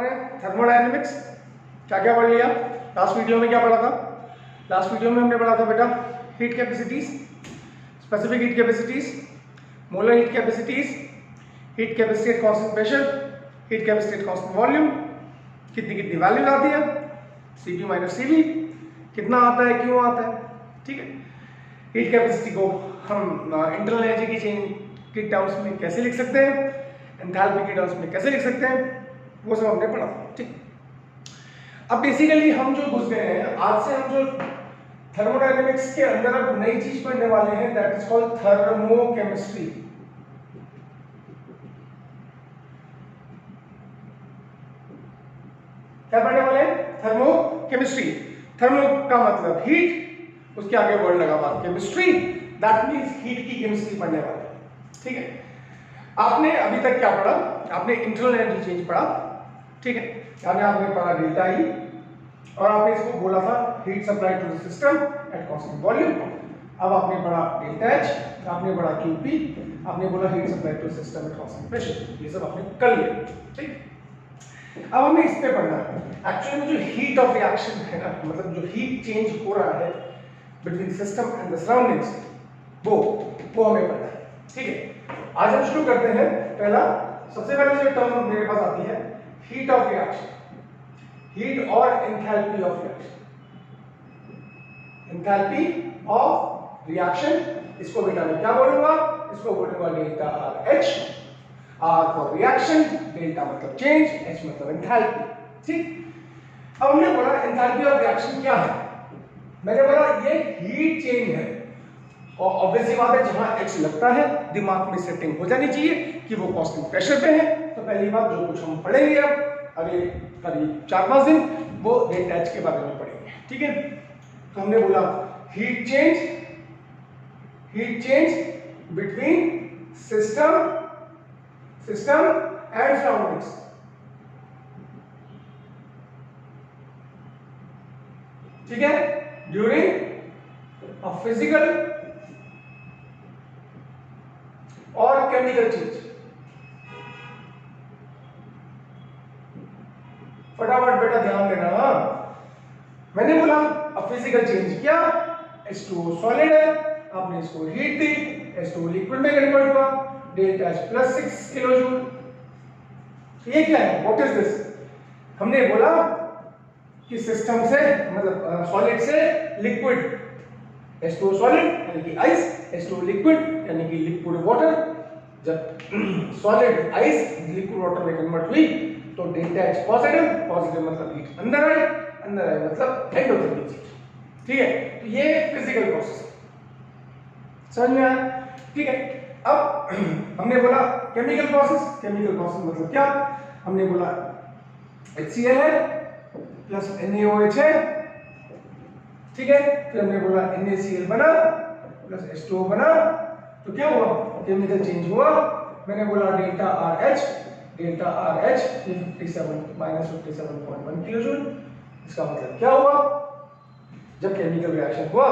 रहे हैं थर्मोडायनेमिक्स। क्या क्या पढ़ लिया? लास्ट वीडियो में क्या पढ़ा था? लास्ट वीडियो में हमने पढ़ा था बेटा heat capacities, specific heat capacities, molar heat capacities, heat capacity eight constant pressure, heat capacity eight constant volume, कितनी कितनी वैल्यूज आती है, Cp माइनस Cv, कितना आता है, क्यों आता है, ठीक है। हीट कैपेसिटी को हम इंटरनल एनर्जी की चेंज के टर्म्स में कैसे लिख सकते हैं, एंथैल्पी के टर्म्स में कैसे लिख सकते हैं, वो सब हमने पढ़ा, ठीक। अब बेसिकली हम जो घुस गए हैं, आज से हम जो थर्मोडायनेमिक्स के अंदर अब नई चीज पढ़ने वाले हैं, दैट इज कॉल्ड थर्मोकेमिस्ट्री। क्या पढ़ने वाले हैं? थर्मोकेमिस्ट्री। थर्मो का मतलब हीट, उसके आगे वर्ड लगा हुआ केमिस्ट्री, दैट मींस हीट की केमिस्ट्री पढ़ने वाले, ठीक है। आपने अभी तक क्या पढ़ा? आपने इंटरनल एनर्जी चेंज पढ़ा, ठीक है, यानी आपने पढ़ा डेल्टा ई, और आपने इसको बोला था heat supply to the system at constant volume. अब आपने पढ़ा डेल्टा एच, आपने पढ़ा क्यूपी, आपने बोला heat supply to system at constant pressure. ये सब आपने कर लिया, ठीक। अब हमें इस पे पढ़ना है एक्चुअली में जो हीट ऑफ रिएक्शन है ना, मतलब जो हीट चेंज हो रहा है between system and the surroundings, वो हमें पढ़ना है, ठीक है। आज हम शुरू करते हैं। पहला सबसे पहले जो टर्म मेरे पास आती है हीट ऑफ रिएक्शन, हीट और enthalpy of reaction. Enthalpy of reaction, इसको बेटा मैं क्या बोलूंगा? इसको बोलूंगा delta R H. R for reaction, delta मतलब चेंज, एच मतलब एंथैल्पी, ठीक। अब हमने बोला एंथैल्पी ऑफ रिएक्शन क्या है? मैंने बोला ये हीट चेंज है, और ऑब्वियसली बात है जहां एच लगता है दिमाग में सेटिंग हो जानी चाहिए कि वो कांस्टेंट प्रेशर पे है। तो पहली बात जो कुछ हम पढ़ेंगे अब अगले करीब 4-5 दिन, वो डेल्टा एच के बारे में पढ़ेंगे, ठीक है। तो हमने बोला heat change between system and surroundings, ठीक है, ड्यूरिंग अ फिजिकल और केमिकल चेंज। फटाफट बेटा ध्यान देना। मैंने बोला अब फिजिकल चेंज क्या? H2O सॉलिड है, आपने इसको हीट दी, H2O लिक्विड में कन्वर्ट हुआ, delta H plus 6 kilo joule. ये क्या है? What is this? हमने बोला कि सिस्टम से मतलब सॉलिड से लिक्विड, H2O सॉलिड यानी कि आइस, H2O लिक्विड यानी कि लिक्विड वाटर। जब सॉलिड आइस लिक्विड वाटर में कन्वर्ट हुई तो डेल्टा H पॉजिटिव, पॉजिटिव मतलब हीट अंदर आई मतलब एंडोथर्मिक हीट, ठीक है। तो ये फिजिकल प्रोसेस समझ में आया, ठीक है। अब हमने बोला केमिकल प्रोसेस मतलब क्या? हमने बोला HCl है प्लस NaOH है, ठीक है। फिर हमने बोला NaCl बना प्लस H2O बना, तो क्या हुआ? केमिकल चेंज हुआ। मैंने बोला डेल्टा आर एच ये 57 माइनस 57.1 किलो जूल। इसका मतलब क्या हुआ? जब केमिकल रिएक्शन हुआ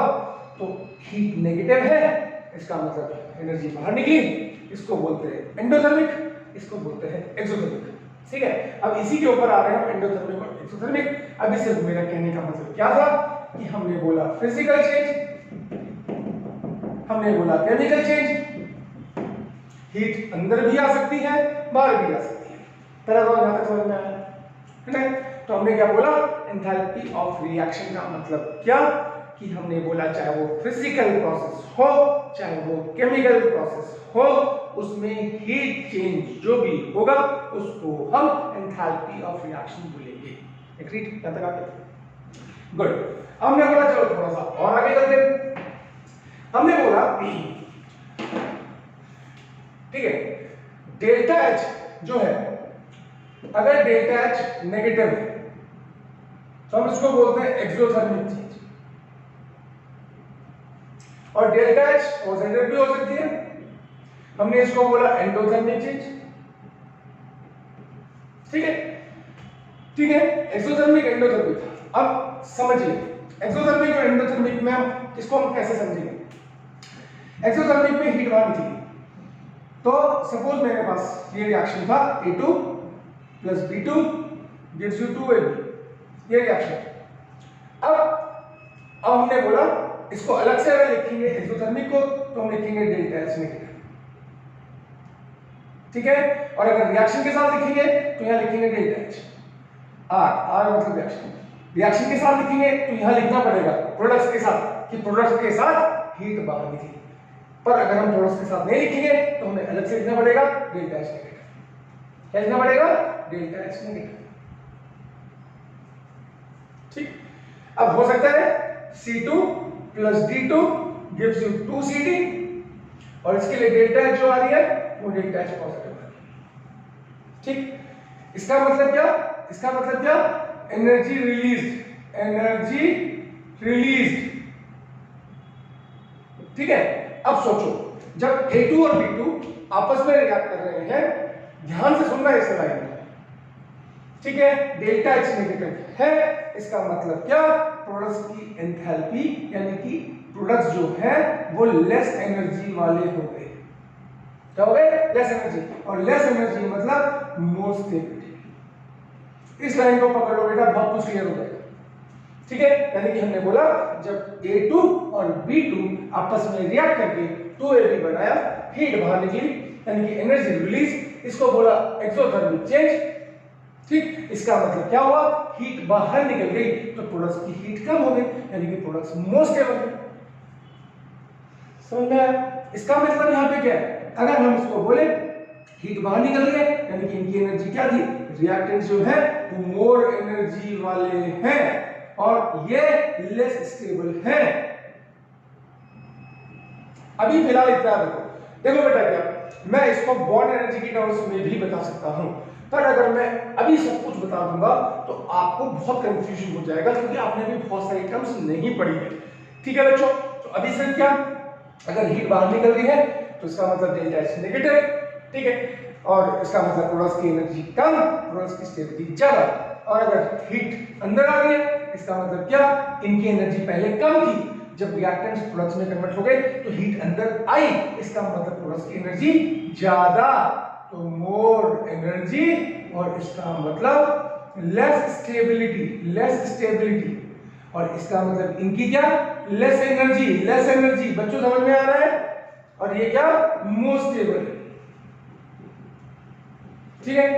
तो हीट नेगेटिव है, इसका मतलब एनर्जी बाहर निकली। इसको बोलते हैं एंडोथर्मिक, इसको बोलते हैं एक्सोथर्मिक, ठीक है। अब इसी के ऊपर आ रहे हैं हम एंडोथर्मिक और एक्सोथर्मिक। अभी सिर्फ मेरा कहने का मतलब क्या था कि हमने बोला फिजिकल चेंज, हमने बोला केमिकल चेंज, हीट अंदर भी आ सकती है बाहर भी आ सकती है। पहला तो यहां तक समझ में आया है ना? तो हमने क्या बोला? एंथैल्पी ऑफ रिएक्शन का मतलब क्या कि हमने बोला चाहे वो फिजिकल प्रोसेस हो चाहे वो केमिकल प्रोसेस हो, उसमें हीट चेंज जो भी होगा उसको हम एंथैल्पी ऑफ रिएक्शन बोलेंगे। एग्रीड? यहां तक आ गया? गुड। हमने बोला चलो थोड़ा सा और आगे चलते हैं। हमने बोला ठीक है, डेल्टा एच जो है, अगर डेल्टा एच नेगेटिव है तो हम इसको बोलते हैं एक्सोथर्मिक चेंज, और डेल्टा एच पॉजिटिव भी हो सकती है, हमने इसको बोला एंडोथर्मिक चेंज, ठीक है। ठीक है, एक्सोथर्मिक एंडोथर्मिक। अब समझिए एक्सोथर्मिक और एंडोथर्मिक में हम इसको कैसे समझेंगे। एक्सोथर्मिक में हीट बाहर निकली, तो सपोज मेरे पास ये रिएक्शन था A2 plus B2 gives you 2AB, ये रिएक्शन। अब हमने बोला इसको अलग से अगर लिखेंगे एक्सोथर्मिक को तो हम लिखेंगे डेल्टा एच नेगेटिव, ठीक है। और अगर रिएक्शन के साथ लिखेंगे तो यहाँ लिखेंगे डेल्टा एच। आर मतलब रिएक्शन, रिएक्शन के साथ लिखेंगे तो यहाँ लिखना पड़ेगा प्रोडक्ट्स के साथ कि प्रोडक्ट्स के साथ हीट बाहर निकली। पर अगर हम प्रोडक्ट्स के साथ नहीं लिखेंगे तो हमें अलग से लिखना पड़ेगा डेल्टा एच नेगेटिव। क्या लिखना पड़ेगा? डेल्टा एच नेगेटिव, ठीक। अब हो सकता है C2 plus D2 gives you 2CD और इसके लिए डेल्टा एच जो आ रही है वो डेल्टा एच पॉजिटिव है, ठीक। इसका मतलब क्या? इसका मतलब क्या? एनर्जी रिलीज्ड, एनर्जी रिलीज्ड, ठीक है। अब सोचो जब A2 और B2 आपस में रिएक्ट कर रहे हैं, ध्यान से सुनना इस लाइन में, ठीक है। डेल्टा एच नेगेटिव है, इसका मतलब क्या? प्रोडक्ट्स की एंथैल्पी यानी कि प्रोडक्ट्स जो है वो लेस एनर्जी वाले हो गए। क्या हो गए? लेस एनर्जी, और लेस एनर्जी मतलब मोर स्टेबिलिटी। इस लाइन को पकड़ लो बेटा, बहुत कुछ क्लियर हो जाएगा, ठीक है। यानी कि हमने बोला जब A2 और B2 आपस में रिएक्ट करके 2AB बनाया, हीट बाहर निकली यानी कि एनर्जी रिलीज, इसको बोला एक्सोथर्मिक चेंज, ठीक। इसका मतलब क्या हुआ? हीट बाहर निकल गई तो प्रोडक्ट्स की हीट कम हो गई यानी कि प्रोडक्ट्स मोर स्टेबल हो गए। समझ में आया? इसका मतलब यहाँ पे क्या है? अगर हम इसको बोले हीट बाहर निकल रही है यानी कि इनकी एनर्जी क्या थी? रिएक्टेंट्स जो है वो मोर एनर्जी वाले हैं और ये लेस स्टेबल हैं। अभी फिलहाल इतना देखो बेटा, क्या मैं इसको बॉन्ड एनर्जी की टर्म्स में भी बता सकता हूं, पर अगर मैं अभी सब कुछ बता दूंगा तो आपको बहुत कंफ्यूजन हो जाएगा क्योंकि आपने भी बहुत सारी टर्म्स नहीं पढ़ी है, ठीक है बच्चों। तो अभी सिर्फ क्या, अगर हीट बाहर निकल रही है तो इसका मतलब डेल्टा एच नेगेटिव, ठीक है। और इसका मतलब प्रोडक्ट्स की एनर्जी कम, प्रोडक्ट्स की स्टेबिलिटी ज्यादा। और अगर हीट अंदर आ रही है इसका मतलब क्या? इनकी एनर्जी पहले कम थी, जब रिएक्टेंट्स प्रोडक्ट्स में कन्वर्ट हो गए तो हीट अंदर आई, इसका मतलब प्रोडक्ट्स की एनर्जी ज्यादा, तो मोर एनर्जी, और इसका मतलब लेस स्टेबिलिटी, लेस स्टेबिलिटी। और इसका मतलब इनकी क्या? Less energy, less energy. बच्चों समझ में आ रहा है? और ये क्या? मोर स्टेबल, ठीक है,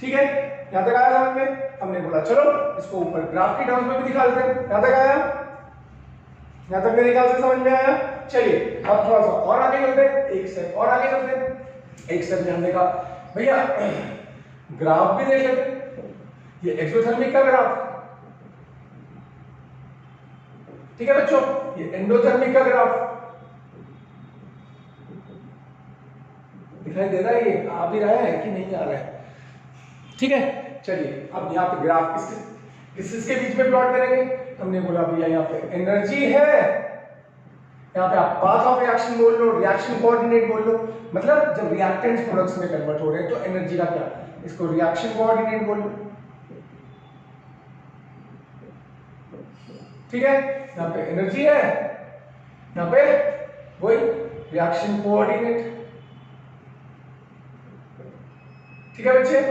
ठीक है। यहां तक आया समझ में? हमने बोला चलो इसको ऊपर ग्राफ की टर्म्स में भी दिखा देते हैं। यहां तक आया? यहां तक मेरे ख्याल से समझ में आया। चलिए अब थोड़ा सा और आगे चलते हैं, एक स्टेप और आगे चलते हैं। एक स्टेप में हमने कहा भैया ग्राफ भी देख लेते हैं, ये एक्सोथर्मिक का ग्राफ, ठीक है बच्चों, ये एंडोथर्मिक का ग्राफ दिखाई दे रहा है, ये आ भी रहा है कि नहीं आ रहा है, ठीक है। चलिए अब यहाँ पे ग्राफ किसके बीच में प्लॉट करेंगे? हमने बोला भैया यहाँ पे एनर्जी है, यहाँ पे आप पाथ ऑफ रिएक्शन बोल लो, रिएक्शन कोऑर्डिनेट बोल लो, मतलब जब रिएक्टेंट्स प्रोडक्ट्स में कन्वर्ट हो रहे हैं तो एनर्जी का क्या, इसको रिएक्शन कोऑर्डिनेट बोल लो, ठीक है। यहाँ पे एनर्जी है, यहाँ पे वही रिएक्शन कोऑर्डिनेट, ठीक है बच्चे,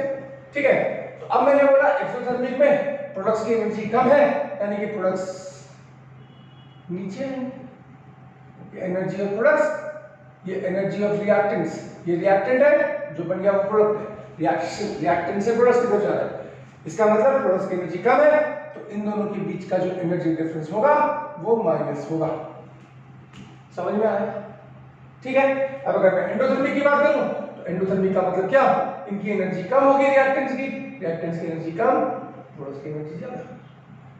ठीक है। तो अब मैंने बोला एक्सोथर्मिक में प्रोडक्ट्स की एनर्जी कम है यानी कि प्रोडक्ट्स नीचे हैं, ये एनर्जी ऑफ प्रोडक्ट्स, ये एनर्जी ऑफ रिएक्टेंट्स, ये रिएक्टेंट है जो बन गया वो प्रोडक्ट है, रिएक्टेंट से प्रोडक्ट्स की तरफ जा रहा है, इसका मतलब प्रोडक्ट्स की एनर्जी कम है तो इन दोनों के बीच का जो एनर्जी डिफरेंस होगा वो माइनस होगा। समझ में आया? ठीक है। अब अगर मैं एंडोथर्मिक की बात करूं तो एंडोथर्मिक का मतलब क्या, इनकी एनर्जी कम होगी रिएक्टेंट्स की एनर्जी कम, प्रोडक्ट्स की एनर्जी ज्यादा।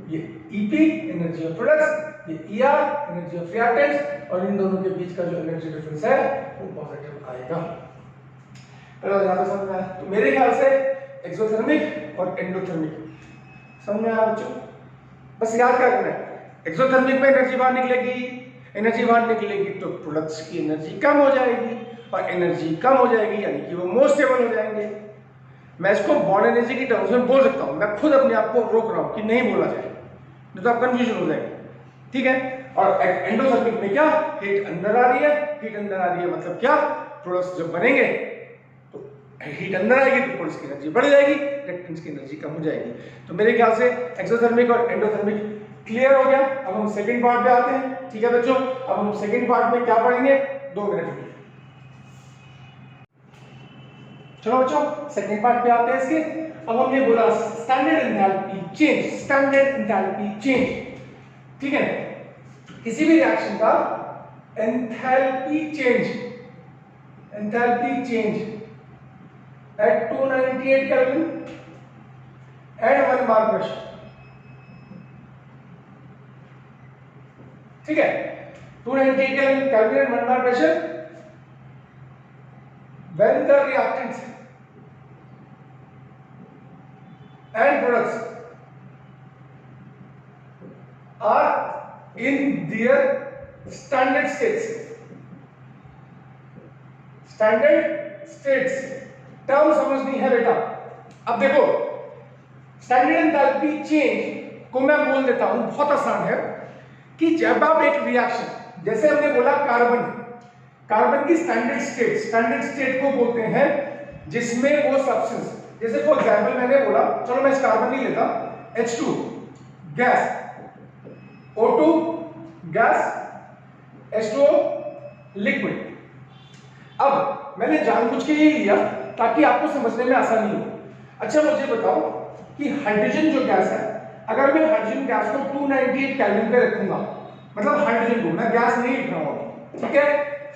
ये EP एनर्जी ऑफ प्रोडक्ट्स, ये ER एनर्जी ऑफ रिएक्टेंट्स, और इन दोनों के बीच का जो एनर्जी डिफरेंस है वो पॉजिटिव आएगा। चलो यहां पे समझ में आया? तो मेरे ख्याल से एक्सोथर्मिक और एंडोथर्मिक समझ में आया बच्चों? बस याद क्या करना है, एक्सोथर्मिक में एनर्जी बाहर निकलेगी तो प्रोडक्ट्स की एनर्जी कम हो जाएगी, और एनर्जी कम हो जाएगी यानी कि वो मोर स्टेबल हो जाएंगे। मैं इसको बॉन्ड एनर्जी की टर्म्स में बोल सकता हूं, मैं खुद अपने आप को रोक रहा हूं कि नहीं बोला जाए, नहीं तो आप कंफ्यूजन हो जाएंगे, ठीक है। और एंडोथर्मिक में क्या, हीट अंदर आ रही है मतलब क्या, प्रोडक्ट्स जब बनेंगे तो हीट अंदर आएगी तो फोर्स की एनर्जी बढ़ जाएगी, रिएक्टेंस की एनर्जी कम हो जाएगी। तो मेरे ख्याल से एक्सोथर्मिक और एंडोथर्मिक क्लियर हो गया। अब हम सेकंड पार्ट पे आते हैं। ठीक है बच्चों, अब हम सेकंड पार्ट में क्या पढ़ेंगे, 2 मिनट में। चलो बच्चों सेकंड पार्ट पे आते हैं इसके। अब हमने बोला standard enthalpy change, standard enthalpy change. ठीक है, किसी भी रिएक्शन का enthalpy change at 298 Kelvin and 1 bar pressure। ठीक है, 298 Kelvin and 1 bar pressure when the reactants and products are in their standard states। Term समझनी है बेटा। अब देखो स्टैंडर्ड एंथैल्पी चेंज को मैं बोल देता हूं, बहुत आसान है कि जब आप एक रिएक्शन, जैसे हमने बोला कार्बन की स्टैंडर्ड स्टेट को बोलते हैं जिसमें वो सब्सटेंस, जैसे फॉर एग्जांपल मैंने बोला, चलो मैं इस कार्बन नहीं लेता, H2 gas, O2 gas, H2O लिक्विड। अब मैंने जानबूझ के ये लिया ताकि आपको समझने में आसानी हो। अच्छा मुझे बताओ कि हाइड्रोजन जो गैस है, अगर मैं हाइड्रोजन गैस को 298 केल्विन पे रखूंगा, मतलब हाइड्रोजन को, मैं गैस नहीं लिख रहा हूं, ठीक है,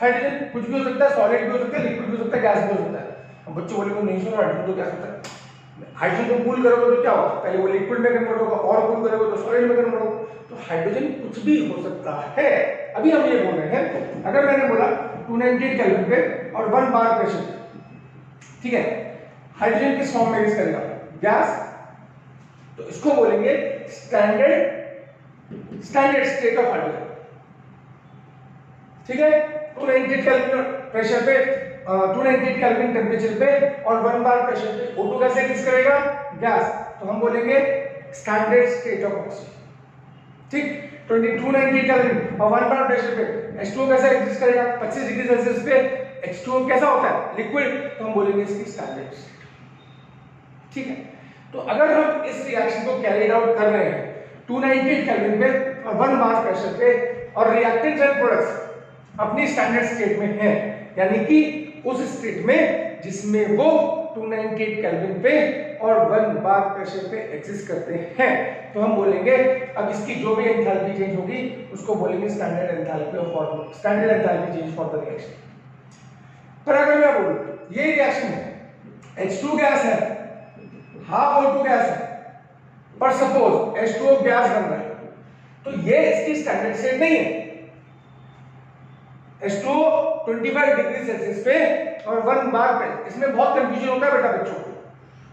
हाइड्रोजन कुछ भी हो सकता है, सॉलिड भी हो सकता है, लिक्विड भी हो सकता है, गैस भी हो सकता है। अब बच्चों बोलेंगे नहीं सर हाइड्रोजन तो गैस होता है, हाइड्रोजन को कूल करोगे तो क्या होगा, पहले वो लिक्विड में कन्वर्ट होगा और कूल करोगे तो सॉलिड में कन्वर्ट होगा। तो हाइड्रोजन कुछ भी हो सकता है। अभी हम ये बोल रहे हैं, अगर मैंने बोला 298 केल्विन पे और 1 बार प्रेशर, ठीक है, हाइड्रोजन किस फॉर्म में यूज करेगा, गैस, तो इसको बोलेंगे स्टैंडर्ड स्टेट ऑफ हाइड्रोजन। ठीक है, 298 केल्विन प्रेशर पे, 298 केल्विन टेंपरेचर पे और 1 बार प्रेशर पे O2 कैसे एग्जिस्ट करेगा, गैस, तो हम बोलेंगे स्टैंडर्ड स्टेट ऑफ ऑक्सीजन। ठीक, 298 केल्विन और 1 बार प्रेशर पे H2O कैसे एग्जिस्ट करेगा, 25 डिग्री सेल्सियस पे H2O कैसा होता है, लिक्विड, तो हम बोलेंगे इसकी स्टैंडर्ड स्टेट। ठीक है, तो अगर हम इस रिएक्शन को कैरी आउट कर रहे हैं 298 केल्विन पे और 1 बार प्रेशर पे और रिएक्टेंट्स एंड प्रोडक्ट्स अपनी स्टैंडर्ड स्टेट में है, यानी कि उस स्टेट में जिसमें वो 298 केल्विन पे और 1 बार प्रेशर पे एग्जिस्ट करते हैं, तो हम बोलेंगे अब इसकी जो भी एंथैल्पी चेंज होगी उसको बोलेंगे standard enthalpy change for the reaction. पर अगर मैं बोलूं ये रिएक्शन है, H2 गैस है, हाफ O2 गैस है, पर सपोज H2O गैस बन रहा है, तो ये इसकी स्टैंडर्ड स्टेट नहीं है। H2O 25 डिग्री सेल्सियस पे और 1 बार पे, इसमें बहुत कंफ्यूजन होता है बेटा बच्चों को,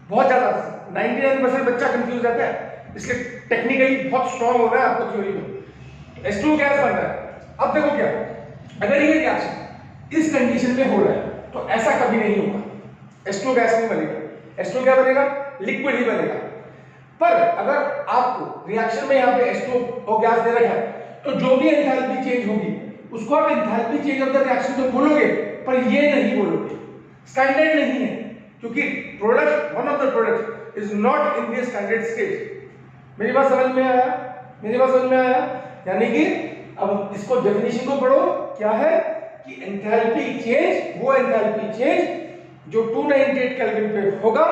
बहुत ज्यादा, 99% बच्चा कंफ्यूज रहता है, इसलिए टेक्निकली बहुत स्ट्रांग होना है आपको थ्योरी में। H2O गैस बन रहा है, अब देखो क्या, अगर ये रिएक्शन इस कंडीशन में हो रहा है तो ऐसा कभी नहीं होगा, H2O गैस नहीं बनेगा, H2O क्या बनेगा, लिक्विड ही बनेगा। पर अगर आपको रिएक्शन में यहाँ पे H2O गैस दे रखा है, तो जो भी एंथैल्पी चेंज होगी उसको आप enthalpy change of the reaction तो बोलोगे, पर ये नहीं बोलोगे, स्टैंडर्ड नहीं है, क्योंकि product, one of the product is not in the standard state. मेरी बात समझ में आया? यानी कि अब इसको डेफिनेशन को पढ़ो, क्या है कि एंथैल्पी चेंज, वो एंथैल्पी चेंज जो 298 केल्विन पे होगा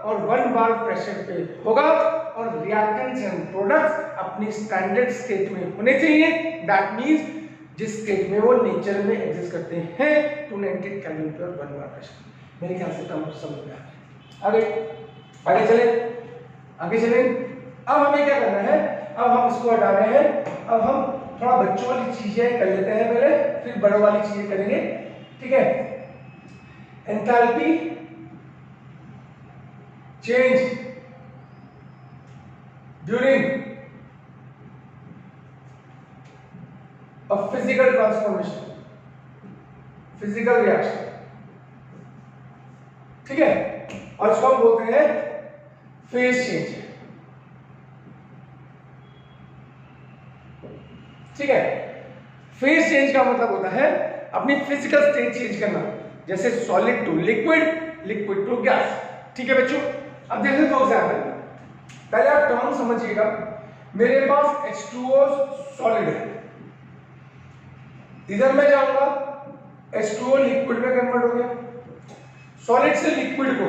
और 1 बार प्रेशर पे होगा और रिएक्टेंट्स एंड प्रोडक्ट्स अपनी स्टैंडर्ड स्टेट में होने चाहिए। दैट मींस जिस स्टेट में वो नेचर में एग्जिस्ट करते हैं 298 केल्विन पे और 1 बार प्रेशर। मेरे ख्याल से टर्म समझ में आ गया। आगे चले। अब हमें क्या करना है, अब हम इसको हटा रहे हैं, अब हम थोड़ा बच्चों वाली चीजें कर लेते हैं पहले, फिर बड़ों वाली चीजें करेंगे। ठीक है, enthalpy change during a physical transformation, physical reaction. ठीक है, और इसको हम बोलते हैं फेज चेंज। ठीक है, फेज चेंज का मतलब होता है अपनी फिजिकल स्टेट चेंज करना, जैसे solid to liquid, liquid to gas. ठीक है बच्चों, अब देखते हैं दो एग्जाम्पल। पहले आप टर्म समझिएगा। मेरे पास H2O सॉलिड है, इधर मैं जाऊंगा H2O लिक्विड में कन्वर्ट हो गया। सॉलिड से लिक्विड को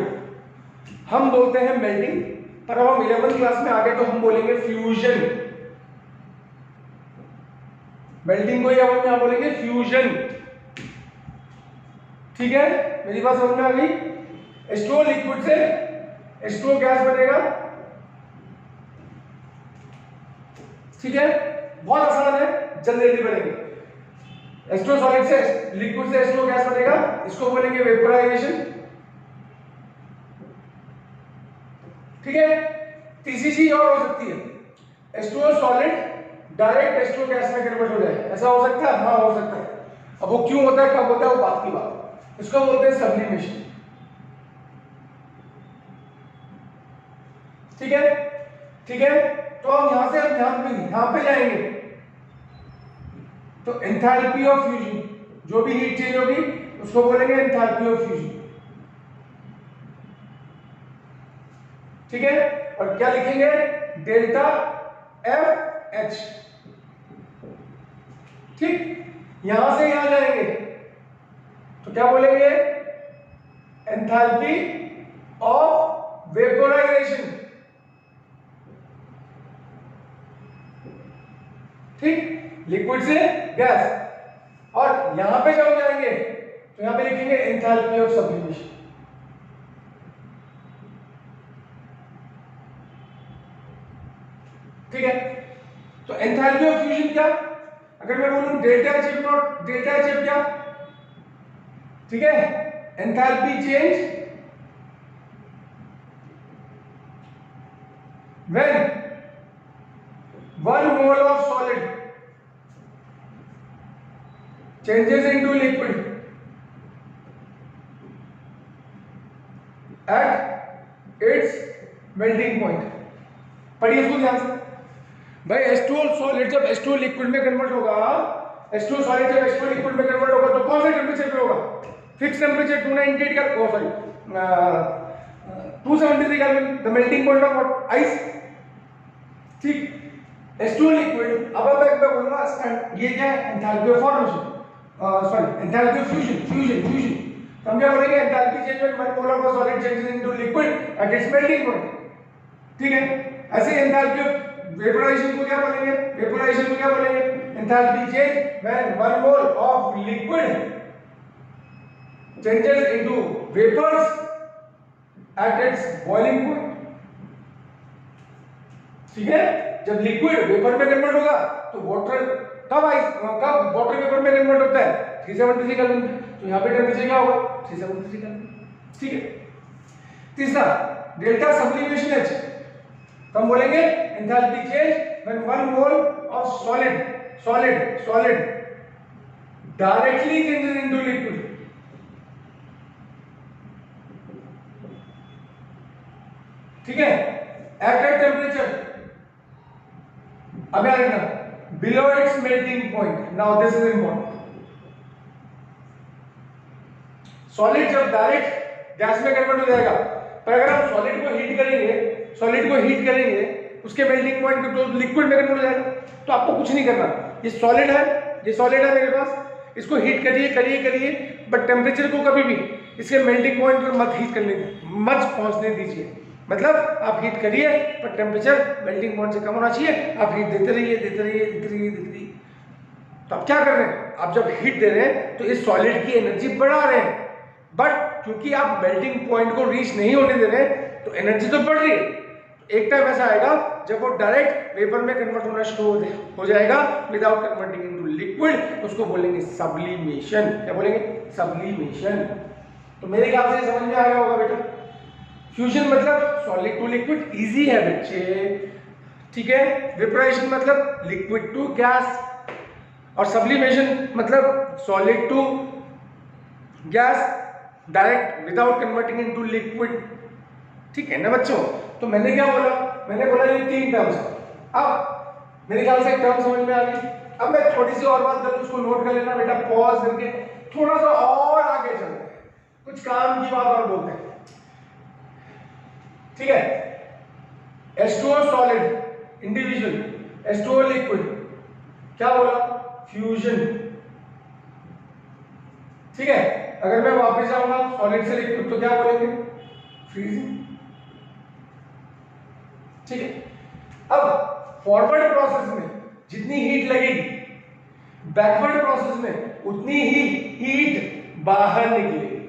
हम बोलते हैं मेल्टिंग, पर अब हम 11th क्लास में आ गए तो हम बोलेंगे फ्यूजन। मेल्टिंग को या हम यहां बोलेंगे फ्यूजन। ठीक है, मेरी बात समझ में आ गई? H2O लिक्विड से H2O गैस बनेगा। ठीक है, बहुत आसान है, जल्दी जल्दी बनेंगे। H2O सॉलिड से लिक्विड से H2O गैस बनेगा, इसको बोलेंगे वेपोराइजेशन। ठीक है, तीसरी चीज और हो सकती है, H2O solid direct H2O gas में कन्वर्ट हो जाए। ऐसा हो सकता है? हाँ हो सकता है। अब वो क्यों होता है, कब होता है, वो बात की बात। इसको बोलते हैं सब्लिमेशन। ठीक है, ठीक है, तो हम यहां से यहां पे जाएंगे तो एंथैल्पी ऑफ फ्यूजन, जो भी हीट चेंज होगी उसको बोलेंगे एंथैल्पी ऑफ फ्यूजन। ठीक है, और क्या लिखेंगे, डेल्टा एफ एच। ठीक, यहां से यहां जाएंगे तो क्या बोलेंगे, एंथैल्पी ऑफ वेपोराइजेशन। ठीक, लिक्विड से गैस। और यहां पे जब जाएंगे तो यहां पे लिखेंगे एंथैल्पी ऑफ सब्लिमेशन। ठीक है, तो एंथैल्पी ऑफ फ्यूजन क्या, अगर मैं बोलूं delta H not, delta H क्या, ठीक है, enthalpy change when 1 mole of solid changes into liquid at its melting point। पढ़िए इसको ध्यान से भाई। H2O सॉलिड जब H2O लिक्विड में कन्वर्ट होगा, H2O सॉलिड जब H2O लिक्विड में कन्वर्ट होगा तो कौन से टेंपरेचर पे होगा, फिक्स टेंपरेचर 298 का, oh sorry 273 kelvin, the melting point of ice. ठीक, H2O लिक्विड, अब मैं बोलूंगा ये क्या है, enthalpy of formation, sorry enthalpy of fusion. तो हम क्या बोलेंगे, enthalpy change when 1 mole of solid changes into liquid at its melting point। ठीक है, ऐसे एंथैल्पी ऑफ वेपोराइजेशन को क्या बोलेंगे, enthalpy change when 1 mole of liquid changes into vapors at its boiling point। ठीक है, जब लिक्विड वेपर में कन्वर्ट होगा तो वाटर कब वाटर वेपर में कन्वर्ट होता है, 373 केल्विन। तो यहां पे टेंपरेचर क्या होगा, 373 केल्विन। ठीक है, तीसरा डेल्टा सब्लिमेशन एच, तो हम बोलेंगे enthalpy change when 1 mole of solid directly changes into liquid। ठीक है, at a temperature, अब याद रखना, below its melting point। now this is important। Solid जब डायरेक्ट गैस में कन्वर्ट हो जाएगा, पर अगर हम सॉलिड को हीट करेंगे उसके मेल्टिंग पॉइंट को तो लिक्विड में कन्वर्ट हो जाएगा। तो आपको कुछ नहीं करना, ये सॉलिड है मेरे पास, इसको हीट करिए, बट टेम्परेचर को कभी भी इसके मेल्टिंग पॉइंट पर मत पहुंचने दीजिए। मतलब आप हीट करिए पर टेम्परेचर मेल्टिंग पॉइंट से कम होना चाहिए। आप हीट देते रहिए। तो आप क्या कर रहे हैं, आप जब हीट दे रहे हैं तो इस सॉलिड की एनर्जी बढ़ा रहे हैं, बट क्योंकि आप मेल्टिंग पॉइंट को रीच नहीं होने दे रहे हैं तो एनर्जी तो बढ़ रही है। एक टाइम ऐसा आएगा जब वो डायरेक्ट वेपर में कन्वर्ट होना शुरू हो जाएगा विदाउट कन्वर्टिंग इनटू लिक्विड, उसको बोलेंगे सब्लिमेशन। क्या बोलेंगे, सब्लिमेशन। तो मेरे ख्याल से समझ में आ गया होगा बेटा। फ्यूजन मतलब सॉलिड टू लिक्विड, इजी है बच्चे। ठीक है, वेपोराइजेशन मतलब लिक्विड टू गैस, और सब्लिमेशन मतलब solid to gas direct without converting into liquid. ठीक है ना बच्चों। तो मैंने क्या बोला, मैंने बोला ये 3 टर्म्स। अब मेरे ख्याल से टर्म समझ में आ गई। अब मैं थोड़ी सी और बात करूं, उसको नोट कर लेना बेटा, पॉज करके थोड़ा सा और आगे चलते हैं, कुछ काम की बात और बोलते हैं। ठीक है। H2O solid individual, H2O liquid, क्या बोला? फ्यूजन। ठीक है, अगर मैं वापस जाऊंगा सॉलिड से लिक्विड तो क्या बोलेंगे? फ्रीजिंग। ठीक है, अब फॉरवर्ड प्रोसेस में जितनी हीट लगेगी, बैकवर्ड प्रोसेस में उतनी ही हीट बाहर निकलेगी,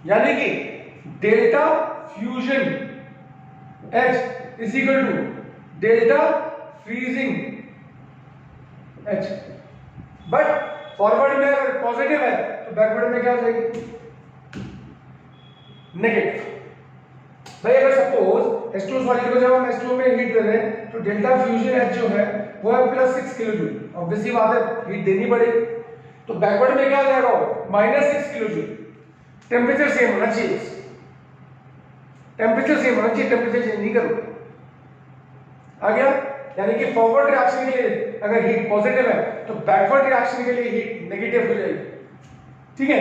यानी कि delta fusion H is equal to delta freezing H। But forward में अगर पॉजिटिव है तो बैकवर्ड में क्या हो जाएगी? नेगेटिव। भाई अगर सपोज H2O सॉलिड को जब हम H2O में हीट दे रहे हैं तो डेल्टा फ्यूजन H जो है वो है +6 किलो जूल। ऑब्वियसली बात है हीट देनी पड़ेगी, तो बैकवर्ड में क्या हो जाएगा? -6 किलो जूल। टेम्परेचर सेम होना चाहिए, टेम्परेचर सेम होना चाहिए, टेम्परेचर चेंज नहीं करो। आ गया? यानी कि फॉरवर्ड रिएक्शन के लिए अगर हीट पॉजिटिव है तो बैकवर्ड रिएक्शन के लिए हीट नेगेटिव हो जाएगी। ठीक है,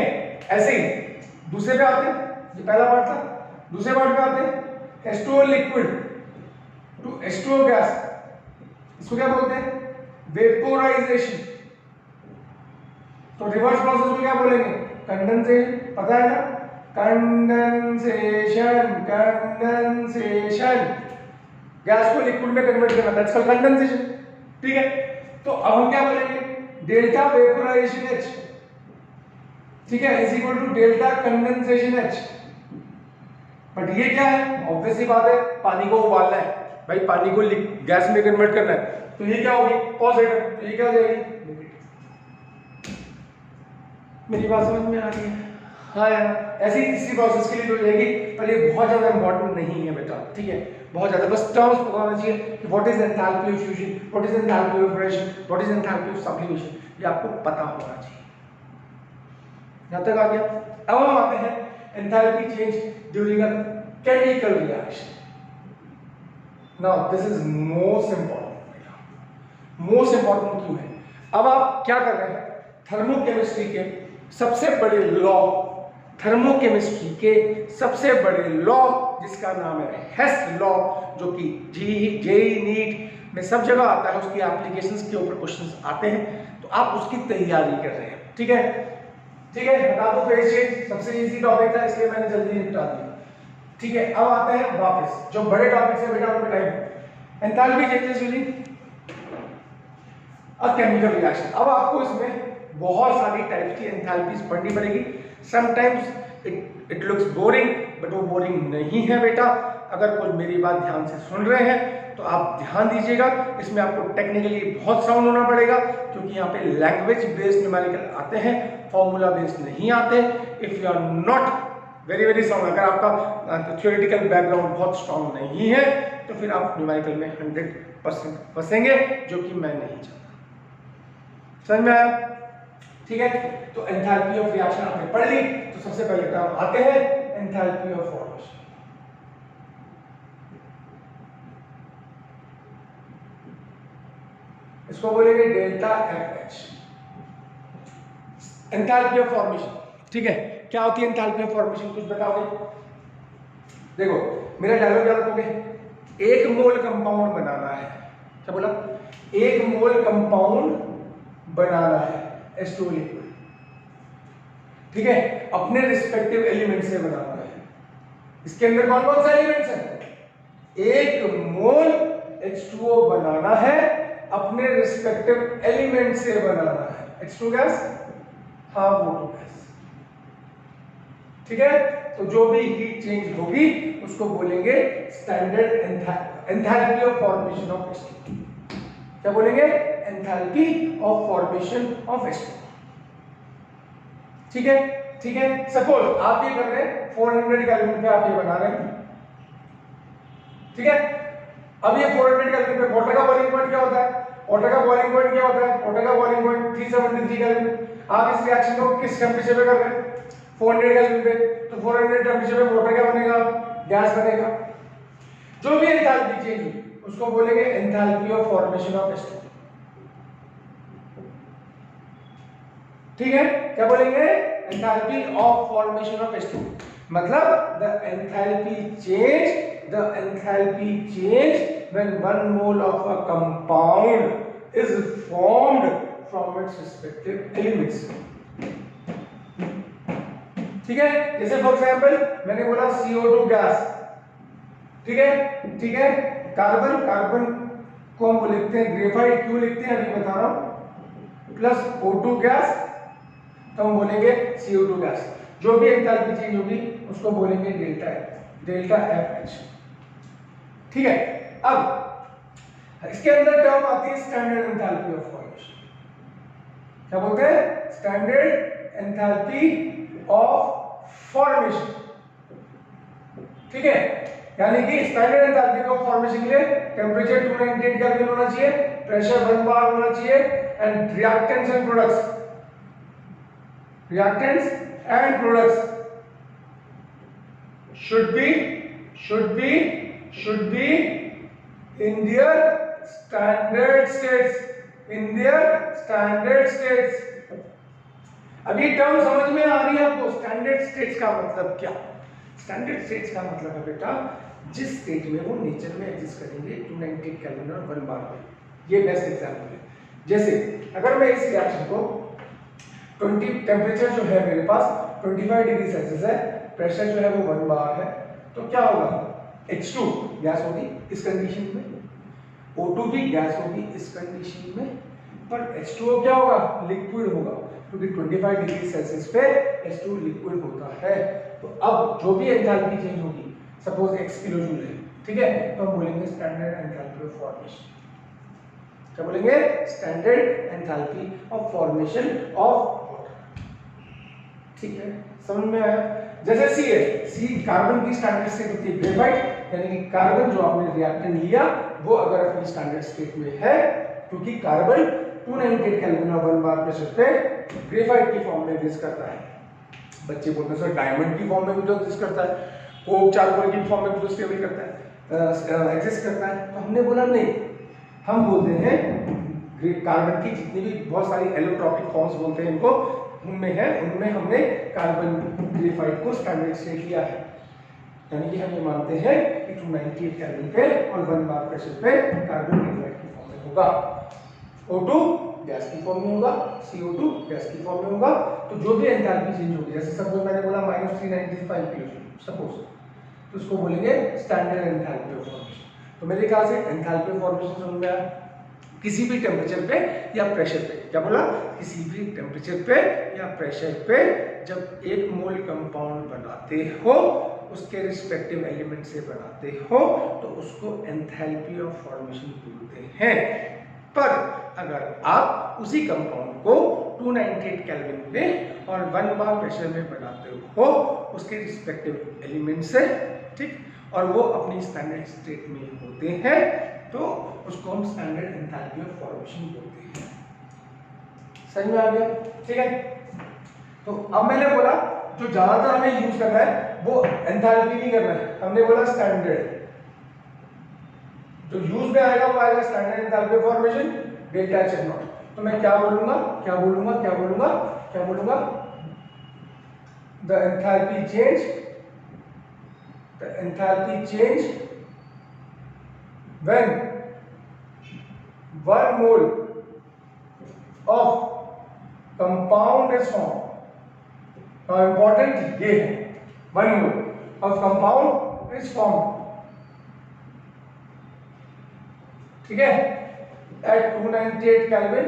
ऐसे ही दूसरे पे आते हैं, ये पहला पार्ट था। दूसरे पार्ट पे आते हैं, H2O liquid to H2O gas, इसको क्या बोलते हैं? वेपोराइजेशन। तो रिवर्स प्रोसेस को क्या बोलेंगे? कंडेंसेशन। पता है ना? कंडेंसेशन, कंडेंसेशन, गैस को लिक्विड में कन्वर्ट करना, दैट्स कॉल्ड कंडेंसेशन। ठीक है, तो अब हम क्या बोलेंगे? डेल्टा वेपोराइजेशन H, ठीक है, is equal to delta condensation H। But ये क्या है? ऑब्वियसली बात है पानी को उबालना है भाई, पानी को गैस में कन्वर्ट करना है, तो ये क्या होगी? पॉजिटिव। तो ये क्या हो जाएगी? मेरी बात समझ में आ रही है? हाँ यार, ऐसी तीसरी प्रोसेस के लिए हो जाएगी, पर ये बहुत ज्यादा इंपॉर्टेंट नहीं है बेटा। ठीक है, बहुत ज्यादा, बस टर्म्स पता होना चाहिए कि what is enthalpy of fusion, what is enthalpy of evaporation, what is enthalpy of sublimation, ये आपको पता होना चाहिए। यहां तक आ गया? अब हम आते हैं enthalpy change during a chemical reaction. Now this is most important बेटा। मोस्ट इंपॉर्टेंट क्यों है? अब आप क्या कर रहे हैं? थर्मोकेमिस्ट्री के सबसे बड़े लॉ, थर्मोकेमिस्ट्री के सबसे बड़े लॉ जिसका नाम है हेस्ट लॉ, जो कि जेईई नीट में सब जगह आता है, उसकी एप्लीकेशंस के ऊपर क्वेश्चंस आते हैं, तो आप उसकी तैयारी कर रहे हैं। ठीक है, ठीक है, बता दो पेज चेंज सबसे इजी टॉपिक था इसलिए मैंने जल्दी निपटा दिया। ठीक है, अब आते हैं वापस जो बड़े टॉपिक है बेटा, उनका time enthalpy changes during a chemical reaction. अब आपको इसमें बहुत सारी टाइप की एंथैल्पीज पढ़नी पड़ेगी। Sometimes it looks boring, but वो बोरिंग नहीं है बेटा। अगर कोई मेरी बात ध्यान से सुन रहे हैं तो आप ध्यान दीजिएगा, इसमें आपको टेक्निकली बहुत साउंड होना पड़ेगा, क्योंकि यहाँ पे लैंग्वेज बेस्ड न्यूमेरिकल आते हैं, फॉर्मूला बेस्ड नहीं आते। If you are not very very sound, अगर आपका थ्योरेटिकल बैकग्राउंड बहुत स्ट्रांग नहीं है तो फिर आप न्यूमेरिकल में 100% फंसेंगे, जो कि मैं नहीं चाहता। समझ में आया? ठीक है, तो एंथैल्पी ऑफ रिएक्शन आपने पढ़ ली, तो सबसे पहले टर्म आते हैं एंथैल्पी ऑफ फॉर्मेशन। इसको बोलेंगे delta F. Enthalpy of formation. ठीक है, क्या होती है एंथैल्पी ऑफ फॉर्मेशन? कुछ बताओगे? देखो मेरा डायलॉग याद रखोगे। एक मोल कंपाउंड बनाना है, क्या बोला? एक मोल कंपाउंड बनाना है H2O लिक्विड, ठीक है, अपने रिस्पेक्टिव एलिमेंट से बनाना है। इसके अंदर कौन कौन सा एलिमेंट्स है? एक मोल H2O बनाना है, अपने रिस्पेक्टिव एलिमेंट से बनाना है। H2 gas, half O2 gas. ठीक है, तो जो भी हीट चेंज होगी उसको बोलेंगे standard enthalpy of formation of H2। क्या बोलेंगे? Enthalpy of formation of H2। ठीक है, ठीक है। सपोज आप ये कर रहे हैं 400 केल्विन पे आप ये बना रहे हैं, ठीक है। अब ये 400 केल्विन पे वाटर का बॉइलिंग पॉइंट क्या होता है? वाटर का बॉइलिंग पॉइंट क्या होता है? वाटर का बॉइलिंग पॉइंट 373 केल्विन। आप इस रिएक्शन को किस टेंपरेचर पे कर रहे हैं? 400 केल्विन पे। तो 400 टेंपरेचर पे वाटर क्या बनेगा? गैस बनेगा। जो भी एंथैल्पी चेंज होगी उसको बोलेंगे enthalpy of formation of H2। ठीक है, क्या बोलेंगे? Enthalpy of formation of H2। मतलब the enthalpy change when 1 mole of a compound is formed from its respective elements. ठीक है, जैसे फॉर एग्जांपल मैंने बोला CO2 गैस, ठीक है, कार्बन को हम लिखते हैं ग्रेफाइट, क्यों लिखते हैं अभी बता रहा हूं, प्लस O2 गैस, तो हम बोलेंगे CO2 गैस। जो भी एंथैल्पी चेंज होगी उसको बोलेंगे डेल्टा FH। ठीक है, अब इसके अंदर टर्म आती है स्टैंडर्ड एंथैल्पी ऑफ फॉर्मेशन। क्या बोलते हैं? Standard enthalpy of formation. ठीक है, यानी कि स्टैंडर्ड एंथैल्पी ऑफ फॉर्मेशन के लिए टेंपरेचर 298 केल्विन होना चाहिए, प्रेशर 1 बार होना चाहिए, and reactants and products should be in their standard states। अब ये टर्म समझ में आ रही है आपको? स्टैंडर्ड स्टेट्स का मतलब क्या? स्टैंडर्ड स्टेट्स का मतलब है बेटा जिस स्टेट में वो नेचर में एग्जिस्ट करेंगे 298 केल्विन और 1 बार में। ये बेस्ट एग्जांपल है। जैसे अगर मैं इस रिएक्शन को 20 टेंपरेचर जो है मेरे पास 25 डिग्री सेल्सियस है, प्रेशर जो है वो 1 बार है, तो क्या होगा? H2 गैस होगी इस कंडीशन में, O2 भी गैस होगी इस कंडीशन में, पर H2O क्या होगा? लिक्विड होगा, क्योंकि 25 डिग्री सेल्सियस पे H2 लिक्विड होता है। तो अब जो भी एंथैल्पी चेंज होगी, सपोज x किलो जूल है, ठीक है, तो हम बोलेंगे स्टैंडर्ड एंथैल्पी ऑफ फॉर्मेशन। क्या बोलेंगे? Standard enthalpy of formation of water. ठीक है, समझ में आया? जैसे सी कार्बन की स्टैंडर्ड स्टेट होती है ग्रेफाइट, यानी कि कार्बन जो आपने रिएक्टेंट लिया वो अगर अपनी स्टैंडर्ड स्टेट में है, क्योंकि कार्बन 298 केल्विन और 1 बार प्रेशर पे ग्रेफाइट की फॉर्म में एग्जिस्ट करता है। बच्चे बोलते हैं सर डायमंड की फॉर्म में भी तो एग्जिस्ट करता है, कोक चारकोल की फॉर्म में भी तो स्टेबल करता है, एग्जिस्ट करता है। तो हमने बोला नहीं, हम बोलते हैं कार्बन की जितनी भी बहुत सारी एलोट्रॉपिक फॉर्म्स बोलते हैं इनको, उनमें हमने कार्बन ग्रेफाइट को स्टैंडर्ड स्टेट लिया है। यानी कि हम ये मानते हैं कि 298 केल्विन पे और 1 बार प्रेशर पे कार्बन ग्रेफाइट की फॉर्म में होगा, O2 गैस की फॉर्म में होगा, CO2 गैस की फॉर्म में होगा। तो जो भी एंथैल्पी चेंज होगी, जैसे सपोज मैंने बोला -395 किलो सपोज, तो उसको बोलेंगे स्टैंडर्ड एंथैल्पी ऑफ फॉर्मेशन। तो मेरे ख्याल से एंथैल्पी ऑफ फॉर्मेशन समझ में आया? किसी भी टेम्परेचर पे या प्रेशर पे, क्या बोला? किसी भी टेम्परेचर पे या प्रेशर पे जब एक मोल कंपाउंड बनाते हो, उसके रिस्पेक्टिव एलिमेंट से बनाते हो, तो उसको एंथैल्पी ऑफ फॉर्मेशन बोलते हैं। पर अगर आप उसी कंपाउंड को 298 केल्विन पे और 1 बार प्रेशर में बनाते हो उसके रिस्पेक्टिव एलिमेंट से, ठीक, और वो अपनी स्टैंडर्ड स्टेट में होते हैं, तो उसको हम स्टैंडर्ड एंथैल्पी ऑफ फॉर्मेशन बोलते हैं। समझ में आ गया? ठीक है, तो अब मैंने बोला जो ज्यादातर हमें यूज करना है वो एंथैल्पी नहीं करना है, हमने बोला स्टैंडर्ड। जो यूज में आएगा वो आएगा standard enthalpy of formation delta H not. तो मैं क्या बोलूंगा? The enthalpy change when 1 mole of compound is formed। now important ये है, 1 mole of compound is formed, ठीक है, at 298 Kelvin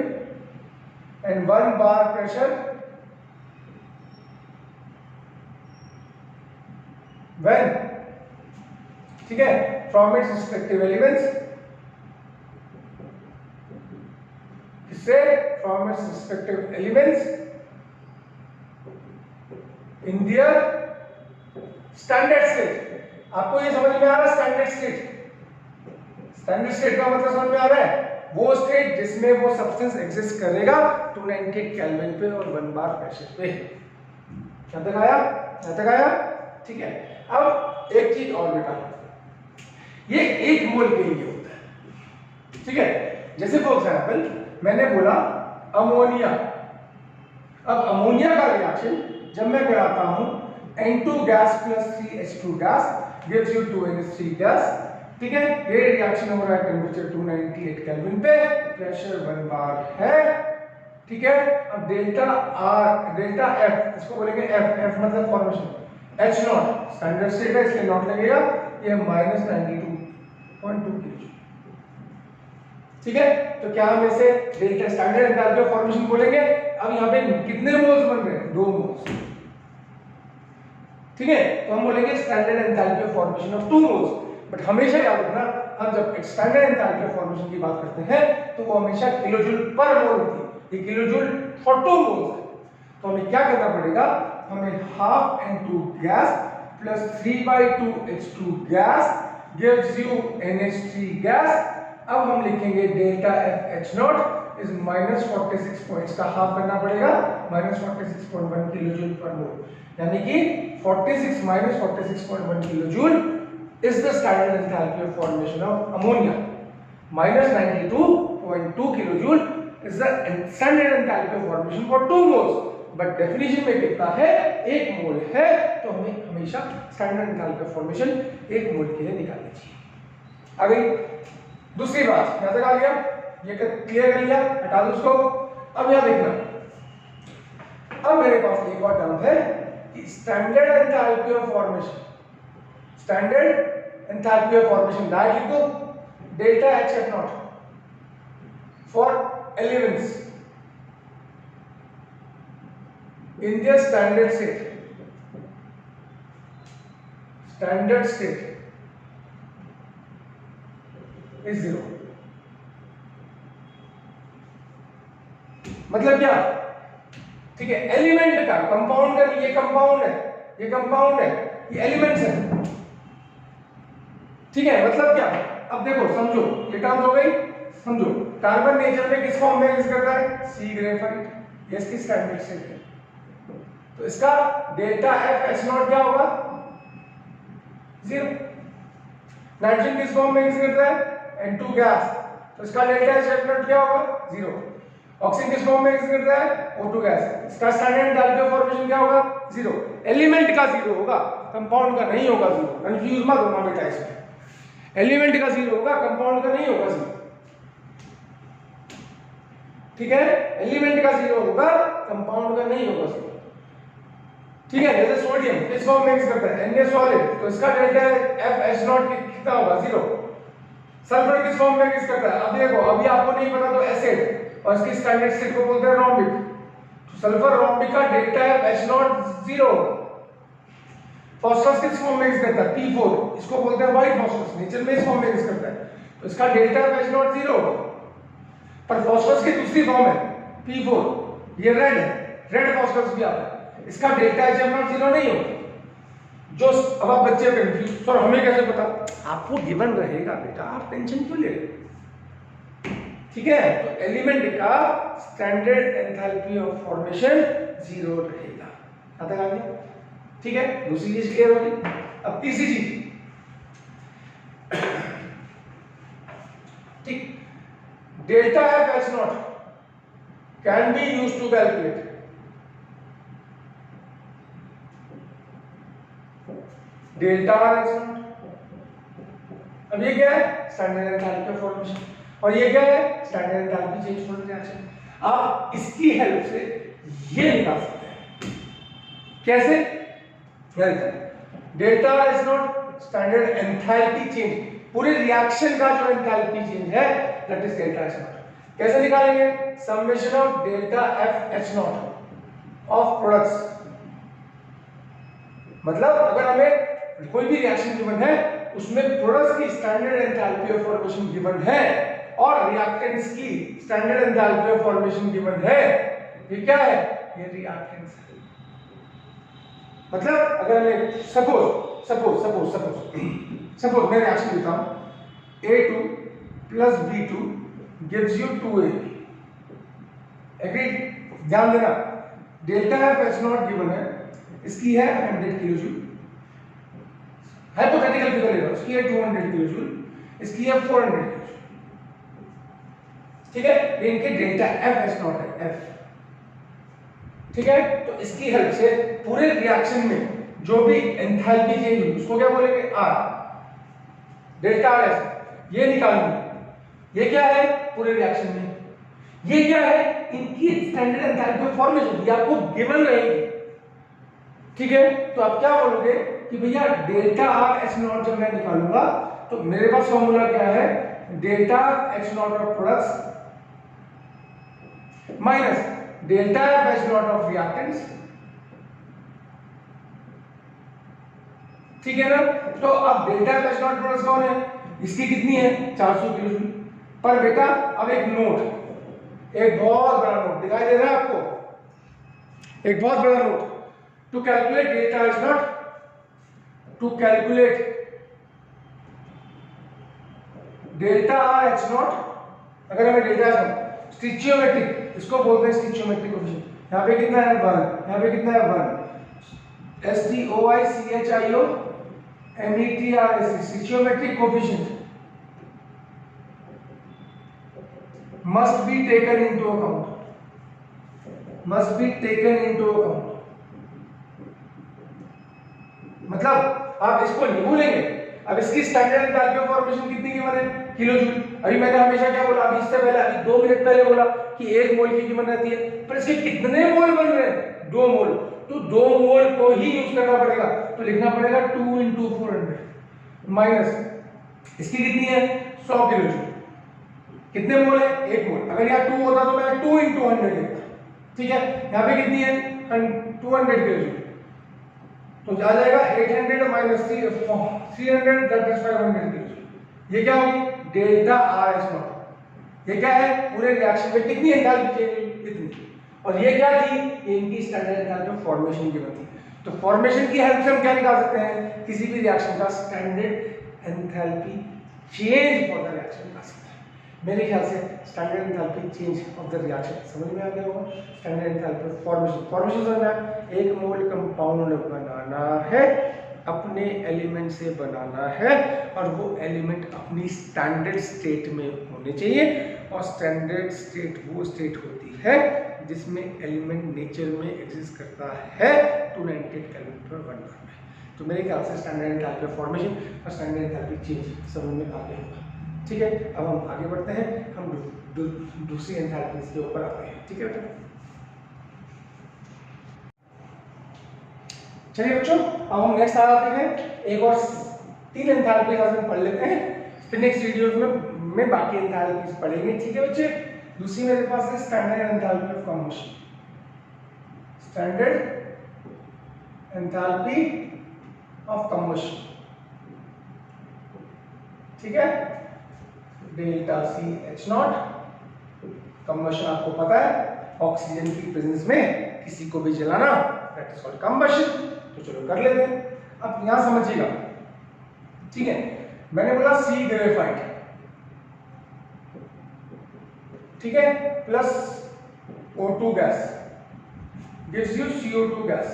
and 1 bar pressure, when, ठीक है, from its respective elements, किससे? from its respective elements in their standard state। आपको ये समझ में आ रहा है? स्टैंडर्ड स्टेट का मतलब समझ में आ रहा है? वो स्टेट जिसमें वो सब्सटेंस एग्जिस्ट करेगा 298 केल्विन पे और 1 बार प्रेशर पे। यहाँ तक आया? ठीक है, अब एक चीज और बेटा, ये 1 मोल के लिए होता है, ठीक है। जैसे फॉर एग्जांपल मैंने बोला अमोनिया। अब अमोनिया का रिएक्शन जब मैं कराता हूं N2 gas plus 3H2 gas gives you 2NH3 gas। ठीक है, ये रिएक्शन हो रहा है टेम्परेचर 298 केल्विन पे, प्रेशर 1 बार है। ठीक है, अब डेल्टा आर डेल्टा एफ इसको बोलेंगे एफ, एफ मतलब formation, H not standard state है इसलिए नॉट लगेगा, ये -92.2 kJ। ठीक है, तो क्या हम इसे delta standard enthalpy of formation बोलेंगे। अब यहाँ पे कितने मोल्स बन रहे हैं, 2 मोल्स। ठीक है, तो हम बोलेंगे standard enthalpy of formation of 2 moles. But हमेशा याद रखना, हम जब स्टैंडर्ड एंथैल्पी ऑफ फॉर्मेशन की बात करते हैं तो वो हमेशा किलोजूल पर मोल होती है। ये किलोजूल फॉर 2 मोल्स है, तो हमें क्या करना पड़ेगा, हमें half N2 gas plus 3/2 H2 gas gives you NH3 gas. अब हम लिखेंगे delta F H not is -46 points का हाफ करना पड़ेगा, -46.1 किलोजूल पर मोल, यानी कि 46 -46.1 kilojoule is the standard enthalpy of formation of ammonia. -92.2 kilojoule is the standard enthalpy of formation for 2 moles. But definition में कितना है, 1 मोल है, तो हमें हमेशा standard enthalpy of formation 1 मोल के लिए निकालनी चाहिए। आ गई दूसरी बात, यहाँ तक आ गया, ये क्लियर कर लिया, हटा दो उसको। अब यहाँ देखना, अब मेरे पास एक और टर्म है कि standard enthalpy of formation, standard enthalpy of formation direct लिख दो, delta H F not for elements in the standard state, standard state is 0। मतलब क्या, ठीक है, एलिमेंट का कंपाउंड का, ये कंपाउंड है, ये कंपाउंड है, ये एलिमेंट्स है। ठीक है, मतलब क्या, अब देखो समझो, ये टर्म हो गई, समझो कार्बन नेचर में किस फॉर्म में एग्जिस्ट करता है, सी ग्रेफाइट, ये इसकी स्टैंडर्ड स्टेट है, तो इसका डेल्टा एफ एच नॉट क्या होगा, 0। नाइट्रोजन किस फॉर्म में एग्जिस्ट करता है, N2 गैस, तो इसका डेल्टा एच एफ नॉट क्या होगा, 0। ऑक्सीजन किस फॉर्म में एग्जिस्ट करता है, O2 गैस, इसका स्टैंडर्ड एंथैल्पी ऑफ फॉर्मेशन क्या होगा, 0। एलिमेंट का 0 होगा, कंपाउंड का नहीं होगा 0, कंफ्यूज मत होना बेटा इसमें। एलिमेंट का 0 होगा, कंपाउंड का नहीं होगा 0। ठीक है, एलिमेंट का 0 होगा, कंपाउंड का नहीं होगा 0। ठीक है, जैसे सोडियम किस फॉर्म में एग्जिस्ट करता है, Na सॉलिड, तो इसका डेल्टा एफ एच नॉट कितना होगा, 0। सल्फर किस फॉर्म में एग्जिस्ट करता है, अब देखो, अभी आपको नहीं पता तो एसिड, और इसकी स्टैंडर्ड स्टेट को बोलते हैं रोम्बिक, तो सल्फर रोम्बिक का delta F H not 0। Phosphorus किस फॉर्म में एग्जिस्ट करता है, P4, इसको बोलते हैं व्हाइट फास्फोरस, नेचर में इस फॉर्म में एग्जिस्ट करता है, तो इसका डेल्टा एफ एच नॉट 0 होगा। पर फास्फोरस की दूसरी फॉर्म है P4, ये रेड है, रेड फास्फोरस भी आता है, इसका डेल्टा एच एफ नॉट 0 नहीं होगा। जो अब आप बच्चे कंफ्यूज, सर हमें कैसे पता, आपको गिवन रहेगा बेटा, आप टेंशन क्यों ले रहे हैं। ठीक है, तो एलिमेंट का स्टैंडर्ड एंथैल्पी ऑफ फॉर्मेशन 0 रहेगा। आता है आगे, ठीक है, दूसरी चीज क्लियर होगी। अब तीसरी चीज, ठीक, delta F H naught can be used to calculate delta R H naught. अब ये क्या है, स्टैंडर्ड एंथैल्पी ऑफ फॉर्मेशन, और ये क्या है, standard enthalpy change for reaction. आप इसकी हेल्प से ये निकाल सकते हैं, कैसे, delta is not standard enthalpy change, पूरे रिएक्शन का जो एंथैल्पी चेंज है that is delta H not. कैसे निकालेंगे, summation of delta F H not of products. मतलब अगर हमें कोई भी रिएक्शन गिवन है, उसमें प्रोडक्ट्स की standard enthalpy of formation given है और रिएक्टेंट्स की standard enthalpy of formation given है, ये क्या है, ये रिएक्टेंट्स है। मतलब अगर हमें सपोज मैं रिएक्शन देता हूं, A2 plus B2 gives you 2AB, agreed. ध्यान देना, delta F H not given है, इसकी है 100 किलोजूल, हाइपोथेटिकल फिगर ले लो, इसकी है 200 किलोजूल, इसकी है 400 किलोजूल। ठीक है, इनके डेल्टा एफ एच नॉट है, एफ। ठीक है, तो इसकी हेल्प से पूरे रिएक्शन में जो भी एंथैल्पी चेंज हुई उसको क्या बोलेंगे आर, डेल्टा आर एस, ये निकालेंगे। ये क्या है पूरे रिएक्शन में, ये क्या है इनकी स्टैंडर्ड एंथैल्पी ऑफ फॉर्मेशन, ये आपको गिवन रहेगी, ठीक है। तो आप क्या बोलोगे कि भैया डेल्टा आर एच नॉट जब मैं निकालूंगा तो मेरे पास फॉर्मूला क्या है, delta H not of products minus delta F H not of reactants, ठीक है ना। तो अब delta F H not products कौन है, इसकी कितनी है 400 किलो जूल पर बेटा। अब एक नोट, एक बहुत बड़ा नोट दिखाई दे रहा है आपको, एक बहुत बड़ा note, to calculate delta H naught, to calculate delta R H naught, अगर हमें डेल्टा एच नॉट स्टिचियोमेट्रिक, इसको बोलते हैं स्टिचियोमेट्रिक कोएफिशिएंट। यहाँ पे कितना है 1, यहाँ पे कितना है 1, S T O I C H I O M E T R S, stoichiometric coefficient must be taken into account, must be taken into account, मतलब आप इसको नहीं भूलेंगे। अब इसकी स्टैंडर्ड एंथैल्पी ऑफ फॉर्मेशन कितनी गिवन है, किलो जूल। अभी मैंने हमेशा क्या बोला, अभी इससे पहले अभी 2 मिनट पहले बोला कि 1 मोल की गिवन रहती है, पर इसके कितने मोल बन रहे हैं 2 मोल, तो 2 मोल को ही यूज करना पड़ेगा। तो लिखना पड़ेगा 2 × 400 माइनस इसकी कितनी है 100 किलो जूल, कितने मोल है 1 मोल। अगर यहाँ 2 होता तो मैं 2 × 100 लिखता, ठीक है। यहाँ पे कितनी है 200 किलो जूल, तो आ जाएगा 800 minus 300 that is 500 kilo joule. ये क्या होगी डेल्टा आर एच नॉट। ये क्या है पूरे रिएक्शन में कितनी एंथैल्पी चेंज हुई इतनी, और ये क्या थी इनकी standard enthalpy of formation given थी। तो फॉर्मेशन की हेल्प से हम क्या निकाल सकते हैं, किसी भी रिएक्शन का standard enthalpy change for the reaction निकाल सकते हैं। मेरे ख्याल से standard enthalpy change of the reaction समझ में आ गया होगा। Standard enthalpy of formation, formation समझ में आया, एक मोल कंपाउंड बनाना है, अपने एलिमेंट से बनाना है, और वो एलिमेंट अपनी स्टैंडर्ड स्टेट में होने चाहिए। और स्टैंडर्ड स्टेट वो स्टेट होती है जिसमें एलिमेंट नेचर में एग्जिस्ट करता है 298 केल्विन पर 1 बार में। तो मेरे ख्याल से स्टैंडर्ड एंथैल्पी ऑफ फॉर्मेशन और स्टैंडर्ड एंथैल्पी चेंज समझ में आ गया होगा, ठीक है। अब हम आगे बढ़ते हैं, हम दूसरी एंथैल्पीज के ऊपर आते हैं, ठीक है बेटा। चलिए बच्चों अब हम नेक्स्ट आ जाते हैं, एक और 3 एंथैल्पीज आज हम पढ़ लेते हैं, फिर नेक्स्ट वीडियोस में बाकी एंथैल्पीज पढ़ेंगे, ठीक है बच्चे। दूसरी मेरे पास है standard enthalpy of combustion, standard enthalpy of combustion, ठीक है। Delta C H naught, combustion आपको पता है ऑक्सीजन की प्रेजेंस में किसी को भी जलाना, दैट इज कॉल्ड कम्बशन। तो चलो कर लेते हैं। अब यहां समझिएगा, ठीक है, मैंने बोला सी ग्रेफाइट, ठीक है, plus O2 gas gives you CO2 gas,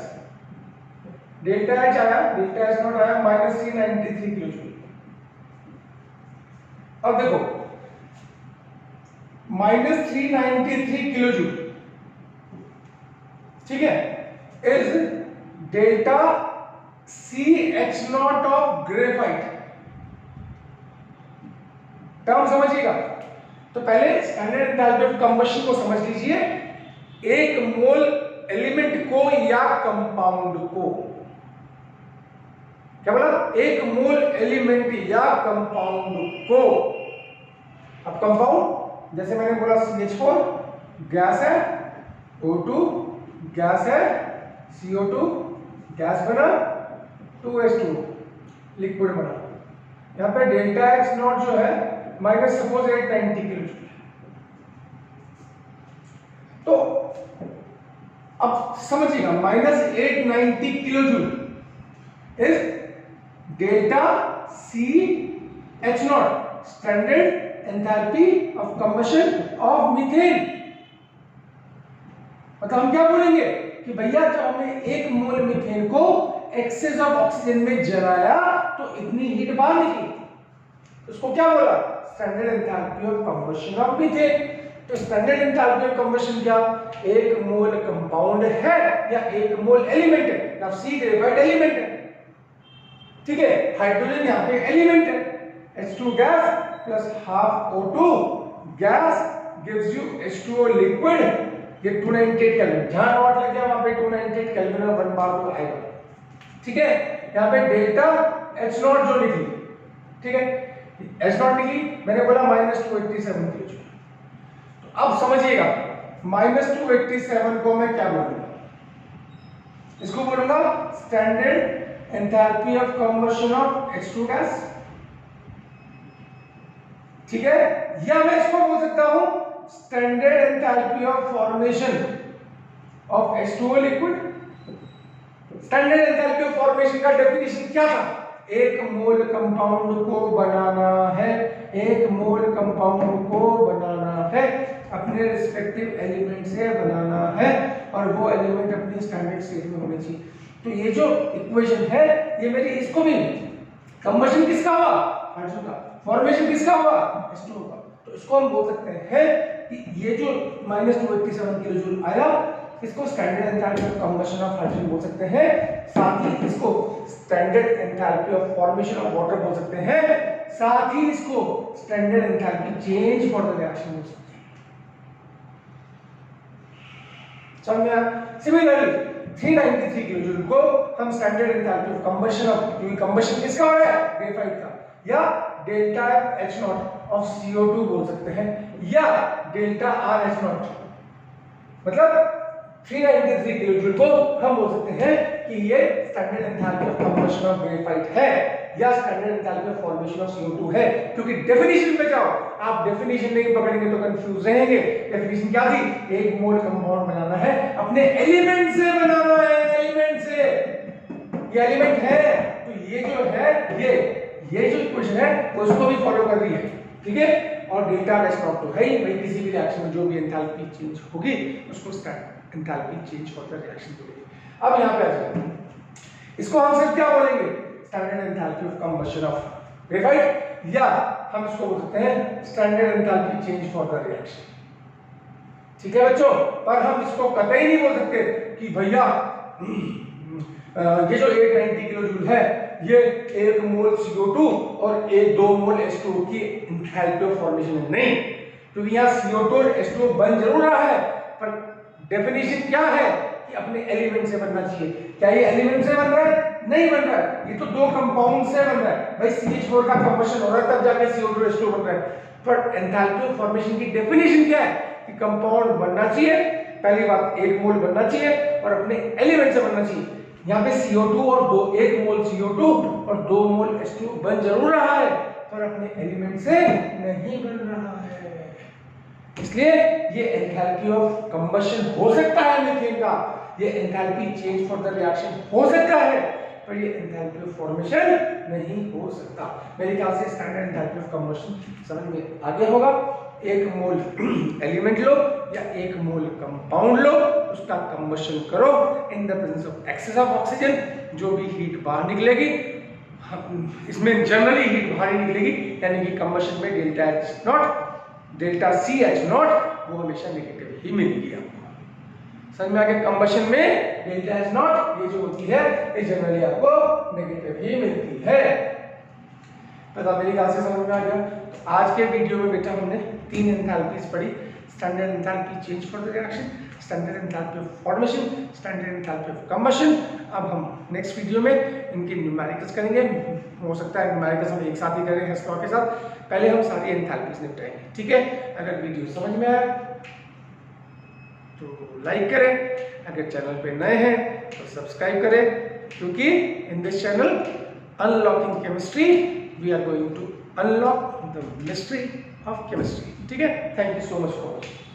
delta H आया, डेल्टा एच नॉट आया -393 किलो जूल। अब देखो -393 किलो जूल, ठीक है, is delta CH not of graphite. Term समझिएगा। तो पहले स्टैंडर्ड एंथैल्पी ऑफ कंबशन को समझ लीजिए, 1 मोल एलिमेंट को या कंपाउंड को, क्या बोला 1 मोल एलिमेंट या कंपाउंड को। अब कंपाउंड जैसे मैंने बोला CH4 गैस है, O2 गैस है, CO2 गैस बना, 2H2 लिक्विड बना। यहाँ पे डेल्टा एच नॉट जो है माइनस सपोज 890 किलो जूल। तो अब समझिएगा -890 kilo joule is delta CH not, standard enthalpy of combustion of methane. मतलब हम क्या बोलेंगे कि भैया जब हमने 1 मोल मीथेन को एक्सेस ऑफ ऑक्सीजन में जलाया तो इतनी हीट बाहर निकली, उसको क्या बोला standard enthalpy of combustion of methane. तो स्टैंडर्ड एंथैल्पी ऑफ कंबशन क्या, एक मोल कंपाउंड है या एक मोल एलिमेंट है, ना सी ग्रेफाइट एलिमेंट है, ठीक है, हाइड्रोजन यहाँ पे एलिमेंट है, H2 gas plus half O2 gas gives you H2O liquid, ये 298 केल्विन, जहां नॉट लग गया वहां पे 298 केल्विन में 1 बार को आएगा, ठीक है। यहाँ पे डेल्टा H0 जो निकली, ठीक है, H0 निकली, मैंने बोला -287 किलो जूल। तो अब समझिएगा -287 को मैं क्या बोलूंगा, इसको बोलूंगा standard enthalpy of combustion of H2 gas, ठीक है, या मैं इसको बोल सकता हूं standard enthalpy of formation of H2O liquid. Standard enthalpy of formation का डेफिनेशन क्या था, एक मोल कंपाउंड को बनाना है, एक मोल कंपाउंड को बनाना है, अपने रिस्पेक्टिव एलिमेंट से बनाना है, और वो एलिमेंट अपनी स्टैंडर्ड स्टेट में होने चाहिए। तो ये जो इक्वेशन है ये मेरी, इसको भी कंबशन किसका हुआ, हाइड्रोजन का, फॉर्मेशन किसका हुआ, H2O का, तो इसको हम बोल सकते हैं कि ये जो -287 किलो जूल आया, इसको standard enthalpy of combustion of hydrogen बोल सकते हैं, साथ ही इसको standard enthalpy of formation of water बोल सकते हैं, साथ ही इसको standard enthalpy change for the reaction बोल सकते हैं। समझ में आया? सिमिलरली 393 किलो जूल को हम standard enthalpy of combustion of, क्योंकि कंबशन किसका हो रहा है, ग्रेफाइट का, या डेल्टा H0 ऑफ CO2 बोल सकते हैं, या डेल्टा RH0, मतलब 393 किलो जूल को हम बोल सकते हैं कि ये standard enthalpy of combustion of graphite है या standard enthalpy of formation of CO2 है। क्योंकि डेफिनेशन पे जाओ, आप डेफिनेशन नहीं पकड़ेंगे तो कंफ्यूज रहेंगे। डेफिनेशन क्या थी, एक मोल कंपाउंड बनाना है, अपने एलिमेंट से बनाना है, एलिमेंट से, ये एलिमेंट है, तो ये जो है ये जो इक्वेशन है वो इसको भी फॉलो कर रही है, ठीक है। और डेल्टा H0 तो है ही भाई, किसी भी रिएक्शन में जो भी एंथैल्पी चेंज होगी उसको standard enthalpy change for the reaction बोलेंगे। अब यहां पे आ जाओ, इसको हम सिर्फ क्या बोलेंगे, standard enthalpy of combustion of graphite, या हम इसको बोल सकते हैं standard enthalpy change for the reaction, ठीक है बच्चों। पर हम इसको कतई नहीं बोल सकते कि भैया ये जो 890 किलो जूल है ये 1 मोल CO2 और 2 मोल H2O की एंथैल्पी ऑफ फॉर्मेशन है, नहीं, क्योंकि यहाँ CO2 और H2O बन जरूर रहा है, पर डेफिनेशन क्या है कि अपने एलिमेंट से बनना चाहिए। क्या ये एलिमेंट से बन रहा है, नहीं बन रहा है, ये तो दो कंपाउंड से बन रहा है भाई, CH4 का कंबशन हो रहा है तब जाके CO2 और H2O बन रहा है। पर एंथैल्पी ऑफ फॉर्मेशन की डेफिनेशन क्या है कि कंपाउंड बनना चाहिए, पहली बात 1 मोल बनना चाहिए और अपने एलिमेंट से बनना चाहिए। यहाँ पे CO2 और 1 मोल CO2 और 2 मोल H2O बन जरूर रहा है, पर अपने एलिमेंट से नहीं बन रहा है, इसलिए ये एंथैल्पी ऑफ कंबशन हो सकता है मीथेन का, ये enthalpy change for the reaction हो सकता है, पर ये एंथैल्पी ऑफ फॉर्मेशन नहीं हो सकता। मेरे ख्याल से स्टैंडर्ड एंथैल्पी ऑफ कंबशन समझ में आ गया होगा। 1 मोल एलिमेंट लो या 1 मोल कंपाउंड लो, उसका कंबशन करो in the presence of excess of oxygen, जो भी हीट बाहर निकलेगी, इसमें जनरली हीट बाहर ही निकलेगी, यानी कि कंबशन में डेल्टा H0 डेल्टा CH0 वो हमेशा नेगेटिव ही मिलेगी आपको। समझ में आ गया, कंबशन में डेल्टा H0 ये जो होती है ये जनरली आपको नेगेटिव ही मिलती है। पता मेरी बात से समझ में आ गया। तो आज के वीडियो में बेटा हमने 3 एंथैल्पीज पढ़ी, standard enthalpy change for the reaction, standard enthalpy of formation, standard enthalpy of combustion. अब हम नेक्स्ट वीडियो में इनके न्यूमेरिकल्स करेंगे, हो सकता है न्यूमेरिकल्स हम एक साथ ही करें H0 के साथ, पहले हम सारी एंथैल्पीज निपटाएंगे, ठीक है। अगर वीडियो समझ में आया तो लाइक करें, अगर चैनल पे नए हैं तो सब्सक्राइब करें, क्योंकि in this channel unlocking chemistry we are going to unlock the mystery of chemistry, ठीक है। Thank you so much for watching.